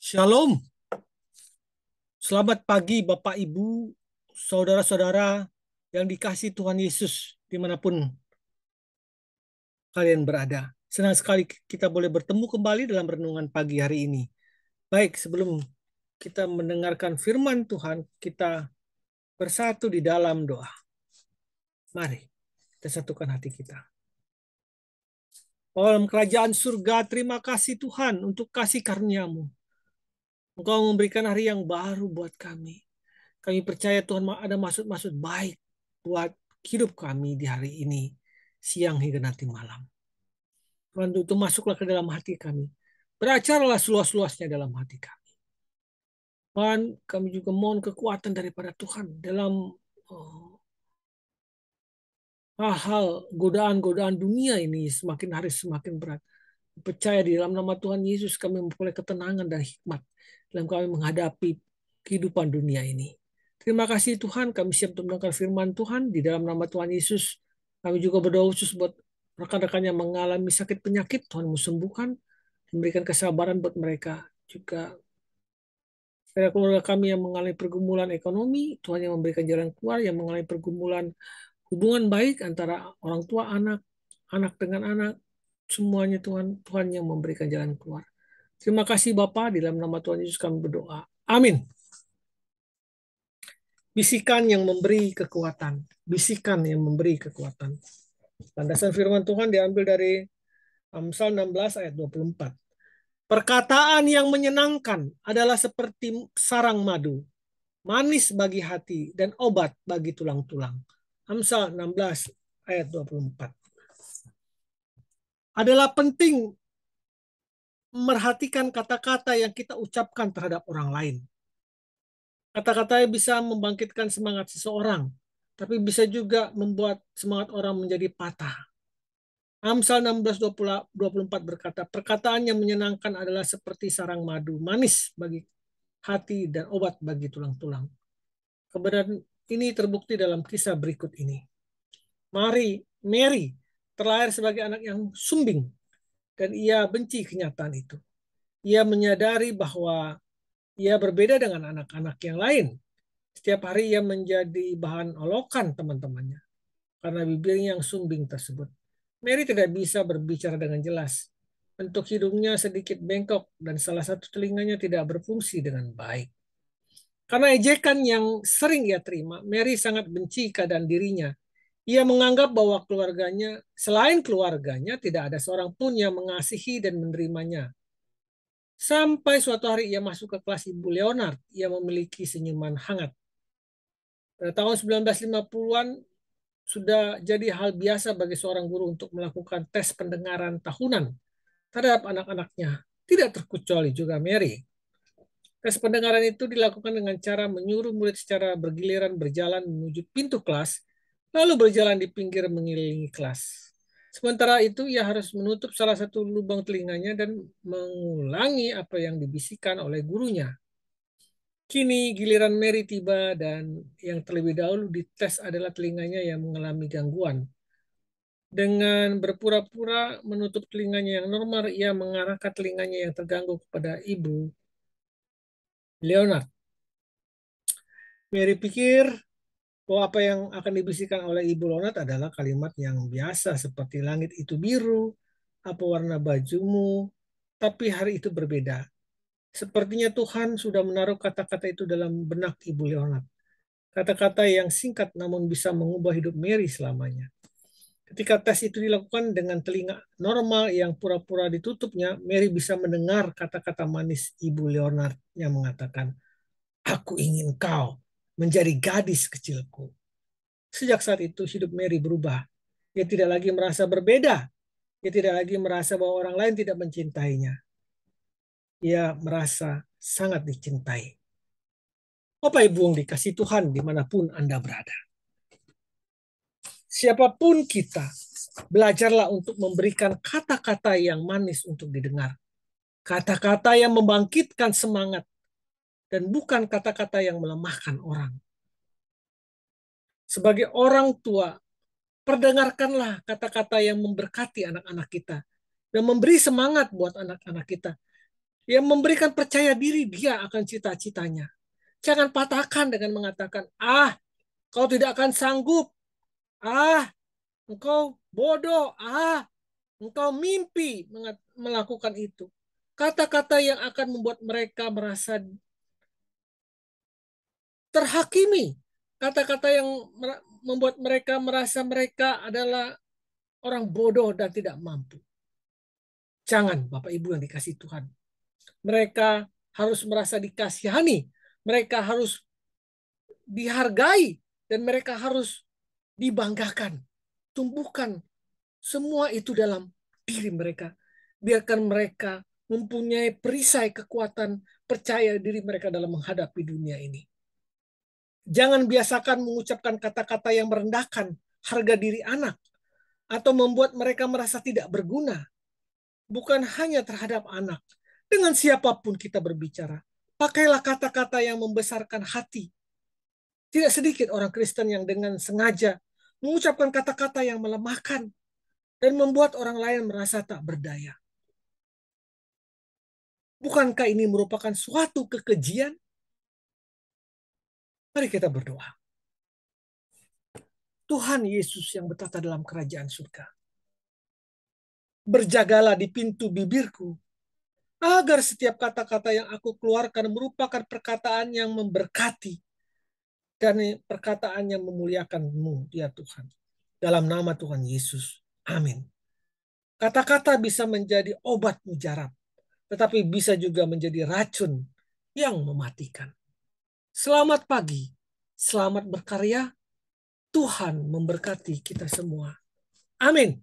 Shalom, selamat pagi Bapak Ibu, saudara-saudara yang dikasihi Tuhan Yesus dimanapun kalian berada. Senang sekali kita boleh bertemu kembali dalam renungan pagi hari ini. Baik, sebelum kita mendengarkan firman Tuhan, kita bersatu di dalam doa. Mari kita satukan hati kita. Dalam kerajaan surga, terima kasih Tuhan untuk kasih karunia-Mu. Engkau memberikan hari yang baru buat kami. Kami percaya Tuhan ada maksud-maksud baik buat hidup kami di hari ini, siang hingga nanti malam. Tuhan itu masuklah ke dalam hati kami. Beracaralah seluas-luasnya dalam hati kami. Tuhan, kami juga mohon kekuatan daripada Tuhan dalam hal-hal godaan-godaan dunia ini semakin hari semakin berat. Percaya di dalam nama Tuhan Yesus kami memperoleh ketenangan dan hikmat dalam kami menghadapi kehidupan dunia ini. Terima kasih Tuhan, kami siap untuk mendengar firman Tuhan di dalam nama Tuhan Yesus. Kami juga berdoa khusus buat rekan-rekan yang mengalami sakit penyakit, Tuhan mau sembuhkan, memberikan kesabaran buat mereka. Juga keluarga kami yang mengalami pergumulan ekonomi, Tuhan yang memberikan jalan keluar, yang mengalami pergumulan hubungan baik antara orang tua anak, anak dengan anak, semuanya Tuhan, Tuhan yang memberikan jalan keluar. Terima kasih Bapa, di dalam nama Tuhan Yesus kami berdoa. Amin. Bisikan yang memberi kekuatan. Bisikan yang memberi kekuatan. Landasan firman Tuhan diambil dari Amsal 16 ayat 24. Perkataan yang menyenangkan adalah seperti sarang madu, manis bagi hati dan obat bagi tulang-tulang. Amsal 16 ayat 24. Adalah penting memerhatikan kata-kata yang kita ucapkan terhadap orang lain. Kata-katanya bisa membangkitkan semangat seseorang, tapi bisa juga membuat semangat orang menjadi patah. Amsal 16:24 berkata, perkataan yang menyenangkan adalah seperti sarang madu, manis bagi hati dan obat bagi tulang-tulang. Kebenaran ini terbukti dalam kisah berikut ini. Mary terlahir sebagai anak yang sumbing, dan ia benci kenyataan itu. Ia menyadari bahwa ia berbeda dengan anak-anak yang lain. Setiap hari ia menjadi bahan olokan teman-temannya karena bibirnya yang sumbing tersebut. Mary tidak bisa berbicara dengan jelas. Bentuk hidungnya sedikit bengkok dan salah satu telinganya tidak berfungsi dengan baik. Karena ejekan yang sering ia terima, Mary sangat benci keadaan dirinya. Ia menganggap bahwa keluarganya, selain keluarganya, tidak ada seorang pun yang mengasihi dan menerimanya. Sampai suatu hari ia masuk ke kelas Ibu Leonard, ia memiliki senyuman hangat. Pada tahun 1950-an sudah jadi hal biasa bagi seorang guru untuk melakukan tes pendengaran tahunan terhadap anak-anaknya. Tidak terkecuali juga Mary. Tes pendengaran itu dilakukan dengan cara menyuruh murid secara bergiliran berjalan menuju pintu kelas, lalu berjalan di pinggir mengelilingi kelas. Sementara itu, ia harus menutup salah satu lubang telinganya dan mengulangi apa yang dibisikkan oleh gurunya. Kini giliran Mary tiba dan yang terlebih dahulu dites adalah telinganya yang mengalami gangguan. Dengan berpura-pura menutup telinganya yang normal, ia mengarahkan telinganya yang terganggu kepada Ibu Leonard. Mary pikir bahwa apa yang akan dibisikkan oleh Ibu Leonard adalah kalimat yang biasa seperti langit itu biru, apa warna bajumu, tapi hari itu berbeda. Sepertinya Tuhan sudah menaruh kata-kata itu dalam benak Ibu Leonard. Kata-kata yang singkat namun bisa mengubah hidup Mary selamanya. Ketika tes itu dilakukan dengan telinga normal yang pura-pura ditutupnya, Mary bisa mendengar kata-kata manis Ibu Leonard yang mengatakan, "Aku ingin kau menjadi gadis kecilku." Sejak saat itu hidup Mary berubah. Dia tidak lagi merasa berbeda. Dia tidak lagi merasa bahwa orang lain tidak mencintainya. Dia merasa sangat dicintai. Bapak Ibu yang dikasih Tuhan dimanapun Anda berada. Siapapun kita, belajarlah untuk memberikan kata-kata yang manis untuk didengar. Kata-kata yang membangkitkan semangat dan bukan kata-kata yang melemahkan orang. Sebagai orang tua, perdengarkanlah kata-kata yang memberkati anak-anak kita dan memberi semangat buat anak-anak kita. Yang memberikan percaya diri dia akan cita-citanya. Jangan patahkan dengan mengatakan, kau tidak akan sanggup. Engkau bodoh. Engkau mimpi melakukan itu. Kata-kata yang akan membuat mereka merasa terhakimi. Kata-kata yang membuat mereka merasa mereka adalah orang bodoh dan tidak mampu. Jangan, Bapak Ibu yang dikasihi Tuhan. Mereka harus merasa dikasihani. Mereka harus dihargai. Dan mereka harus dibanggakan. Tumbuhkan semua itu dalam diri mereka. Biarkan mereka mempunyai perisai kekuatan percaya diri mereka dalam menghadapi dunia ini. Jangan biasakan mengucapkan kata-kata yang merendahkan harga diri anak atau membuat mereka merasa tidak berguna. Bukan hanya terhadap anak. Dengan siapapun kita berbicara. Pakailah kata-kata yang membesarkan hati. Tidak sedikit orang Kristen yang dengan sengaja mengucapkan kata-kata yang melemahkan dan membuat orang lain merasa tak berdaya. Bukankah ini merupakan suatu kekejian? Mari kita berdoa. Tuhan Yesus yang bertata dalam kerajaan surga, berjagalah di pintu bibirku, agar setiap kata-kata yang aku keluarkan merupakan perkataan yang memberkati dan perkataan yang memuliakan-Mu, ya Tuhan. Dalam nama Tuhan Yesus. Amin. Kata-kata bisa menjadi obat mujarab, tetapi bisa juga menjadi racun yang mematikan. Selamat pagi, selamat berkarya. Tuhan memberkati kita semua. Amin.